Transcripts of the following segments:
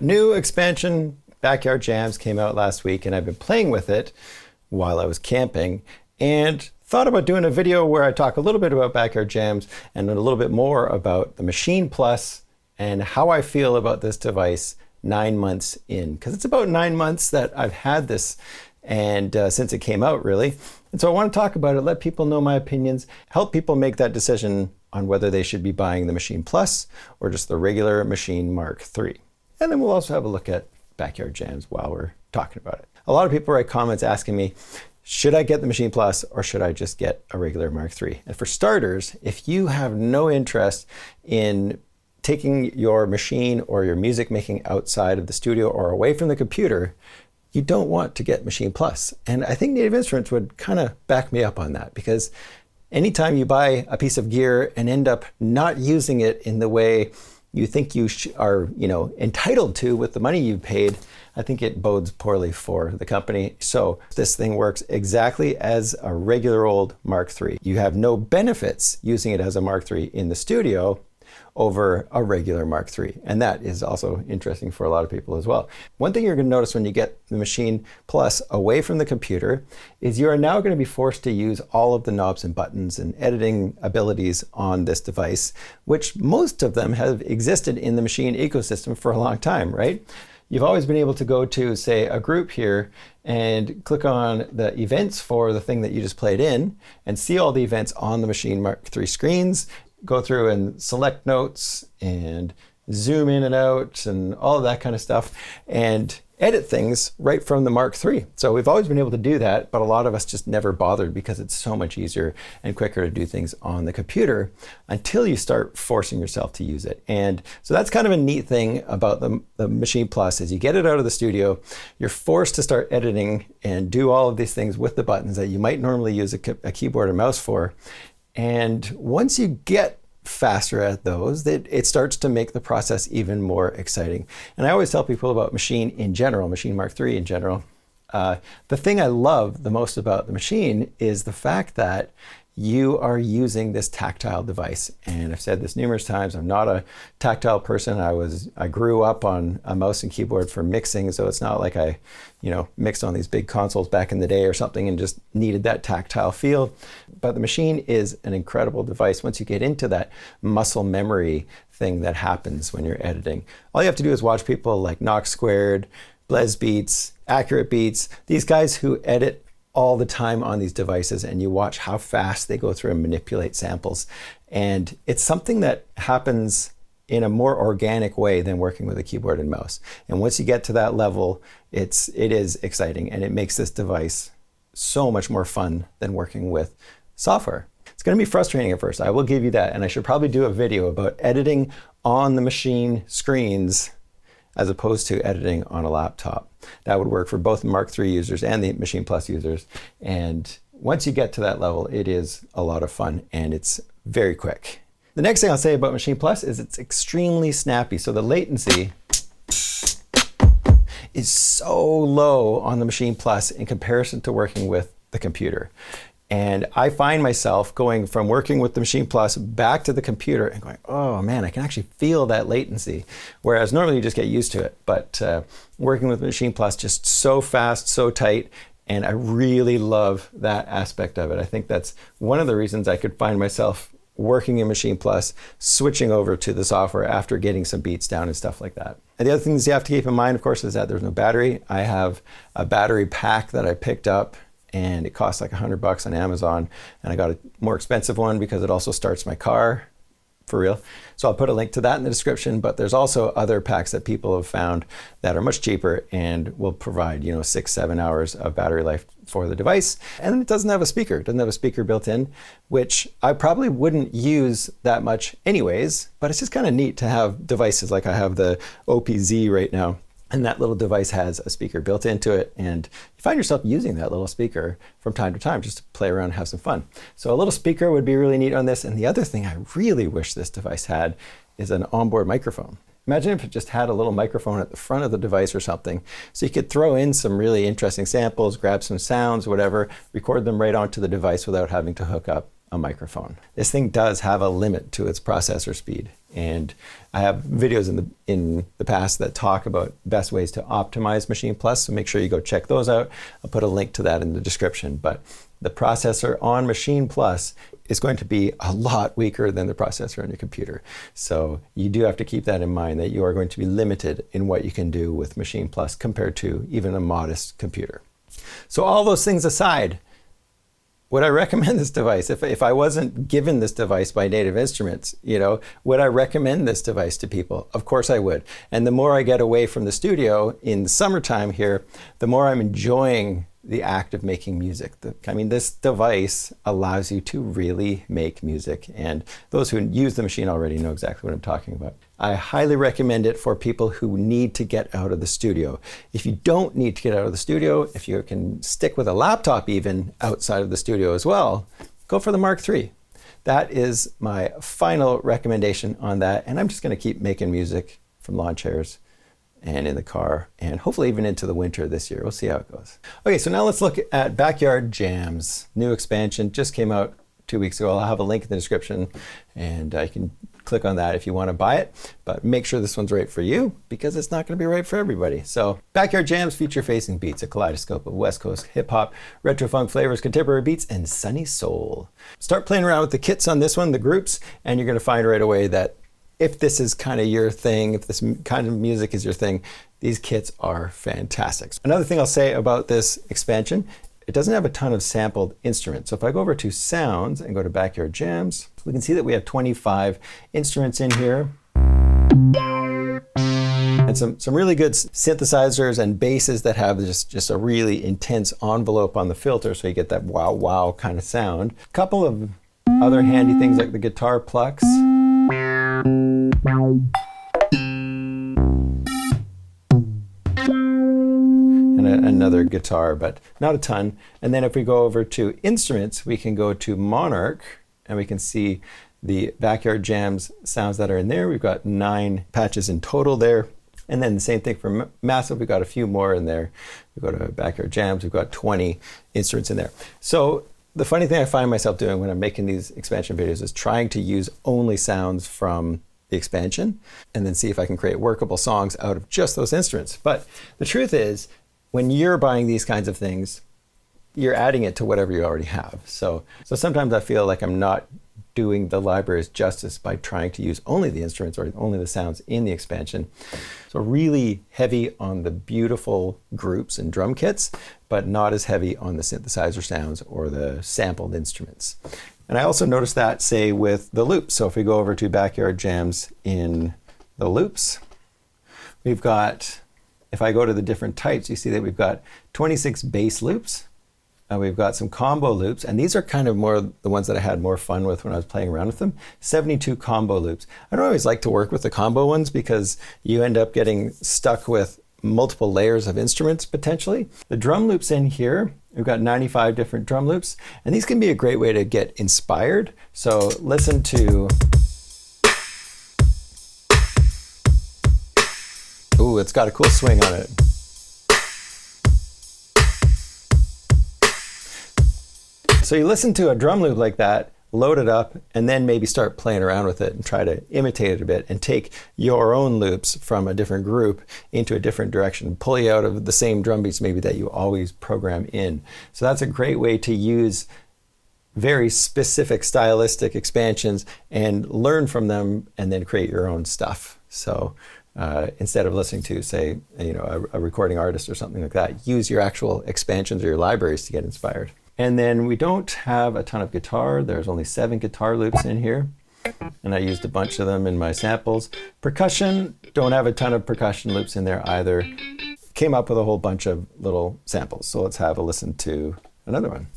New expansion, Backyard Jams, came out last week, and I've been playing with it while I was camping, and thought about doing a video where I talk a little bit about Backyard Jams and a little bit more about the Maschine Plus and how I feel about this device 9 months in, because it's about 9 months that I've had this, and since it came out, really. And so I want to talk about it, let people know my opinions, help people make that decision on whether they should be buying the Maschine Plus or just the regular Maschine Mark III. And then we'll also have a look at Backyard Jams while we're talking about it. A lot of people write comments asking me, should I get the Maschine Plus or should I just get a regular Mark III? And for starters, if you have no interest in taking your machine or your music making outside of the studio or away from the computer, you don't want to get Maschine Plus. And I think Native Instruments would kind of back me up on that, because anytime you buy a piece of gear and end up not using it in the way you think you are entitled to with the money you paid, I think it bodes poorly for the company. So this thing works exactly as a regular old Mark III. You have no benefits using it as a Mark III in the studio over a regular Mark III. And that is also interesting for a lot of people as well. One thing you're going to notice when you get the Maschine Plus away from the computer is you are now going to be forced to use all of the knobs and buttons and editing abilities on this device, which most of them have existed in the Maschine ecosystem for a long time, right? You've always been able to go to, say, a group here and click on the events for the thing that you just played in and see all the events on the Maschine Mark III screens, go through and select notes and zoom in and out and all of that kind of stuff and edit things right from the Mark III. So we've always been able to do that, but a lot of us just never bothered because it's so much easier and quicker to do things on the computer until you start forcing yourself to use it. And so that's kind of a neat thing about the Maschine Plus is you get it out of the studio, you're forced to start editing and do all of these things with the buttons that you might normally use a keyboard or mouse for. And once you get faster at those, it starts to make the process even more exciting. And I always tell people about Maschine in general, Maschine Mark III in general. The thing I love the most about the Maschine is the fact that you are using this tactile device. And I've said this numerous times, I'm not a tactile person. I grew up on a mouse and keyboard for mixing, so it's not like I, mixed on these big consoles back in the day or something and just needed that tactile feel. But the Maschine is an incredible device once you get into that muscle memory thing that happens when you're editing. All you have to do is watch people like Knox Squared, Blez Beats, Accurate Beats, these guys who edit all the time on these devices, and you watch how fast they go through and manipulate samples. And it's something that happens in a more organic way than working with a keyboard and mouse. And once you get to that level, it is exciting, and it makes this device so much more fun than working with software. It's going to be frustrating at first, I will give you that, and I should probably do a video about editing on the Maschine screens as opposed to editing on a laptop. That would work for both Mark III users and the Maschine Plus users. And once you get to that level, it is a lot of fun and it's very quick. The next thing I'll say about Maschine Plus is it's extremely snappy. So the latency is so low on the Maschine Plus in comparison to working with the computer. And I find myself going from working with the Maschine Plus back to the computer and going, oh man, I can actually feel that latency. Whereas normally you just get used to it. But working with Maschine Plus, just so fast, so tight. And I really love that aspect of it. I think that's one of the reasons I could find myself working in Maschine Plus, switching over to the software after getting some beats down and stuff like that. And the other things you have to keep in mind, of course, is that there's no battery. I have a battery pack that I picked up, and it costs like $100 on Amazon. And I got a more expensive one because it also starts my car, for real. So I'll put a link to that in the description, but there's also other packs that people have found that are much cheaper and will provide, 6-7 hours of battery life for the device. And it doesn't have a speaker. It doesn't have a speaker built in, which I probably wouldn't use that much anyways, but it's just kind of neat to have devices like I have the OPZ right now. And that little device has a speaker built into it, and you find yourself using that little speaker from time to time just to play around and have some fun. So a little speaker would be really neat on this. And the other thing I really wish this device had is an onboard microphone. Imagine if it just had a little microphone at the front of the device or something, so you could throw in some really interesting samples, grab some sounds, whatever, record them right onto the device without having to hook up a microphone. This thing does have a limit to its processor speed. And I have videos in the past that talk about best ways to optimize Maschine Plus, so make sure you go check those out. I'll put a link to that in the description. But the processor on Maschine Plus is going to be a lot weaker than the processor on your computer. So you do have to keep that in mind, that you are going to be limited in what you can do with Maschine Plus compared to even a modest computer. So all those things aside, would I recommend this device? If I wasn't given this device by Native Instruments, would I recommend this device to people? Of course I would. And the more I get away from the studio in the summertime here, the more I'm enjoying the act of making music. This device allows you to really make music, and those who use the Maschine already know exactly what I'm talking about. I highly recommend it for people who need to get out of the studio. If you don't need to get out of the studio, if you can stick with a laptop even outside of the studio as well, go for the Mark III. That is my final recommendation on that, and I'm just going to keep making music from lawn chairs and in the car, and hopefully even into the winter this year. We'll see how it goes. Okay, so now let's look at Backyard Jams. New expansion, just came out 2 weeks ago. I'll have a link in the description, and you can click on that if you want to buy it. But make sure this one's right for you, because it's not going to be right for everybody. So Backyard Jams, future-facing beats, a kaleidoscope of West Coast hip-hop, retro-funk flavors, contemporary beats, and sunny soul. Start playing around with the kits on this one, the groups, and you're going to find right away that if this is kind of your thing, if this kind of music is your thing, these kits are fantastic. Another thing I'll say about this expansion, it doesn't have a ton of sampled instruments. So if I go over to Sounds and go to Backyard Jams, we can see that we have 25 instruments in here. And some really good synthesizers and basses that have just a really intense envelope on the filter, so you get that wow wow kind of sound. A couple of other handy things like the guitar plucks. And another guitar, but not a ton. And then if we go over to instruments, we can go to Monarch, and we can see the Backyard Jams sounds that are in there. We've got 9 patches in total there. And then the same thing for Massive, we've got a few more in there. We go to Backyard Jams, we've got 20 instruments in there. So the funny thing I find myself doing when I'm making these expansion videos is trying to use only sounds from the expansion and then see if I can create workable songs out of just those instruments. But the truth is, when you're buying these kinds of things, you're adding it to whatever you already have. So sometimes I feel like I'm not doing the libraries justice by trying to use only the instruments or only the sounds in the expansion. So really heavy on the beautiful groups and drum kits, but not as heavy on the synthesizer sounds or the sampled instruments. And I also noticed that, say, with the loops. So if we go over to Backyard Jams in the loops, we've got, if I go to the different types, you see that we've got 26 bass loops. We've got some combo loops, and these are kind of more the ones that I had more fun with when I was playing around with them. 72 combo loops. I don't always like to work with the combo ones because you end up getting stuck with multiple layers of instruments potentially. The drum loops in here, we've got 95 different drum loops, and these can be a great way to get inspired. So listen to, ooh, it's got a cool swing on it. So you listen to a drum loop like that, load it up, and then maybe start playing around with it and try to imitate it a bit and take your own loops from a different group into a different direction, pull you out of the same drum beats maybe that you always program in. So that's a great way to use very specific stylistic expansions and learn from them and then create your own stuff. So instead of listening to, say, a recording artist or something like that, use your actual expansions or your libraries to get inspired. And then we don't have a ton of guitar. There's only 7 guitar loops in here, and I used a bunch of them in my samples. Percussion, don't have a ton of percussion loops in there either. Came up with a whole bunch of little samples. So let's have a listen to another one.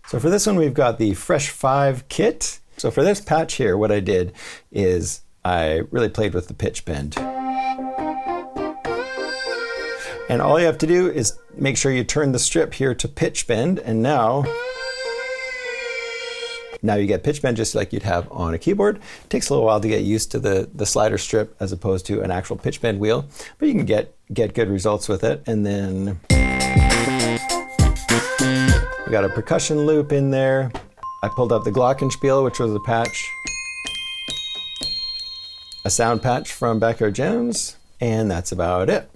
So for this one, we've got the Fresh 5 kit. So for this patch here, what I did is I really played with the pitch bend. And all you have to do is make sure you turn the strip here to pitch bend, and now you get pitch bend just like you'd have on a keyboard. It takes a little while to get used to the slider strip as opposed to an actual pitch bend wheel, but you can get good results with it. And then we got a percussion loop in there. I pulled up the Glockenspiel, which was a patch. a sound patch from Backyard Jams, and that's about it.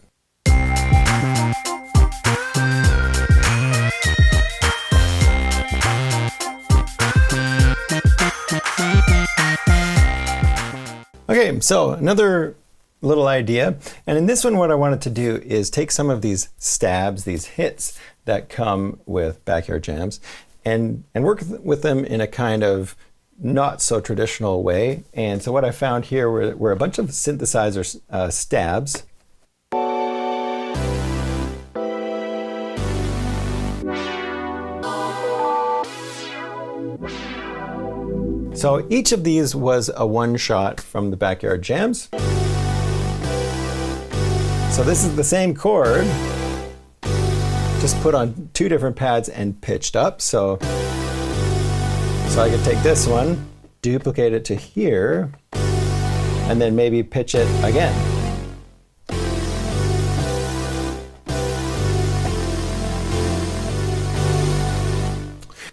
Okay, so another little idea, and in this one what I wanted to do is take some of these stabs, these hits that come with Backyard Jams, and work with them in a kind of not so traditional way. And so what I found here were a bunch of synthesizer stabs. So each of these was a one-shot from the Backyard Jams. So this is the same chord, just put on two different pads and pitched up. So I could take this one, duplicate it to here, and then maybe pitch it again.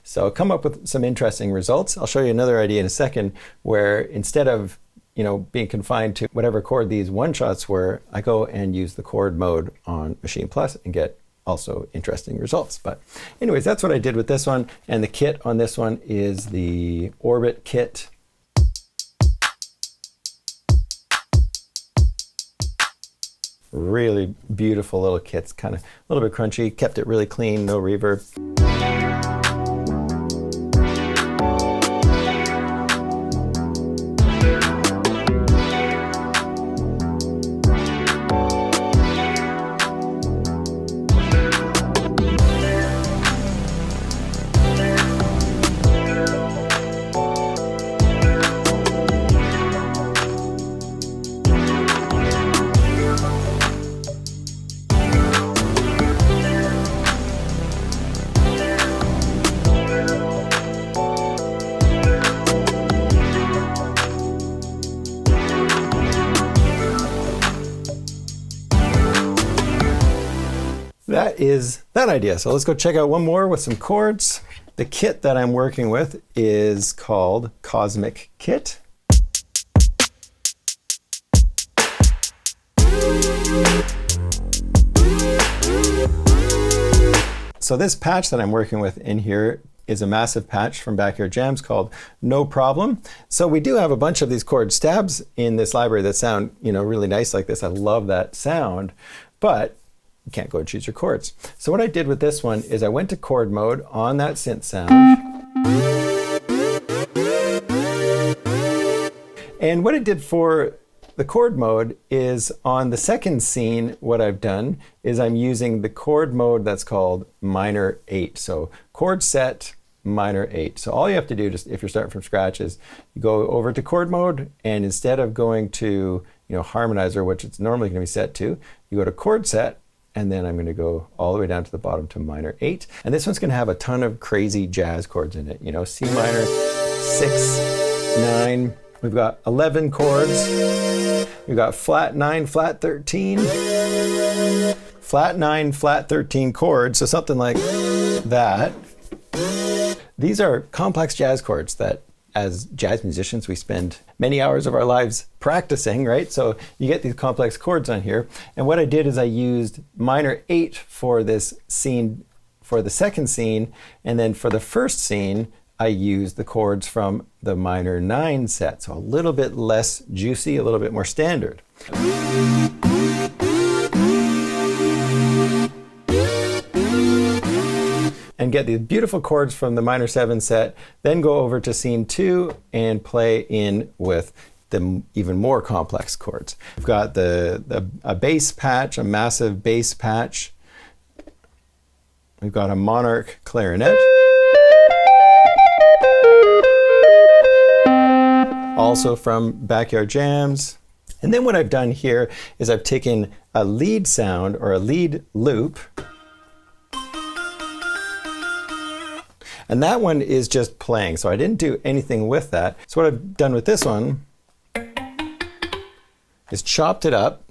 So come up with some interesting results. I'll show you another idea in a second where instead of being confined to whatever chord these one-shots were, I go and use the chord mode on Maschine Plus and get also interesting results. But anyways, that's what I did with this one. And the kit on this one is the Orbit kit. Really beautiful little kits, kind of a little bit crunchy, kept it really clean, no reverb. That is that idea. So let's go check out one more with some chords. The kit that I'm working with is called Cosmic Kit. So this patch that I'm working with in here is a massive patch from Backyard Jams called No Problem. So we do have a bunch of these chord stabs in this library that sound, really nice like this. I love that sound, but you can't go and choose your chords. So what I did with this one is I went to chord mode on that synth sound. And what it did for the chord mode is on the second scene, what I've done is I'm using the chord mode that's called minor 8. So chord set minor 8. So all you have to do, just if you're starting from scratch, is you go over to chord mode, and instead of going to harmonizer, which it's normally going to be set to, you go to chord set, and then I'm going to go all the way down to the bottom to minor 8. And this one's going to have a ton of crazy jazz chords in it. C minor, 6, 9. We've got 11 chords. We've got flat 9, flat 13. Flat 9, flat 13 chords. So something like that. These are complex jazz chords that, as jazz musicians, we spend many hours of our lives practicing, right? So you get these complex chords on here. And what I did is I used minor 8 for this scene, for the second scene, and then for the first scene, I used the chords from the minor 9 set. So a little bit less juicy, a little bit more standard. And get these beautiful chords from the minor 7 set, then go over to scene 2 and play in with the even more complex chords. We've got a bass patch, a massive bass patch. We've got a monarch clarinet. Also from Backyard Jams. And then what I've done here is I've taken a lead sound or a lead loop, and that one is just playing. So I didn't do anything with that. So what I've done with this one is chopped it up.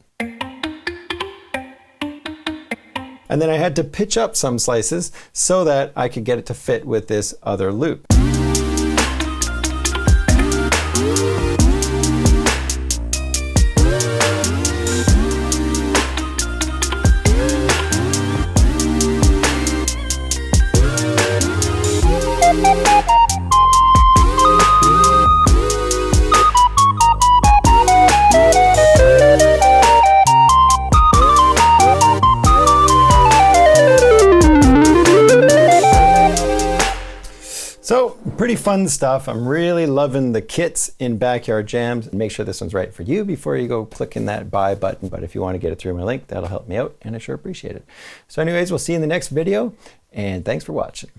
And then I had to pitch up some slices so that I could get it to fit with this other loop. pretty fun stuff. I'm really loving the kits in Backyard Jams. Make sure this one's right for you before you go clicking that buy button. But if you want to get it through my link, that'll help me out, and I sure appreciate it. So anyways, we'll see you in the next video, and thanks for watching.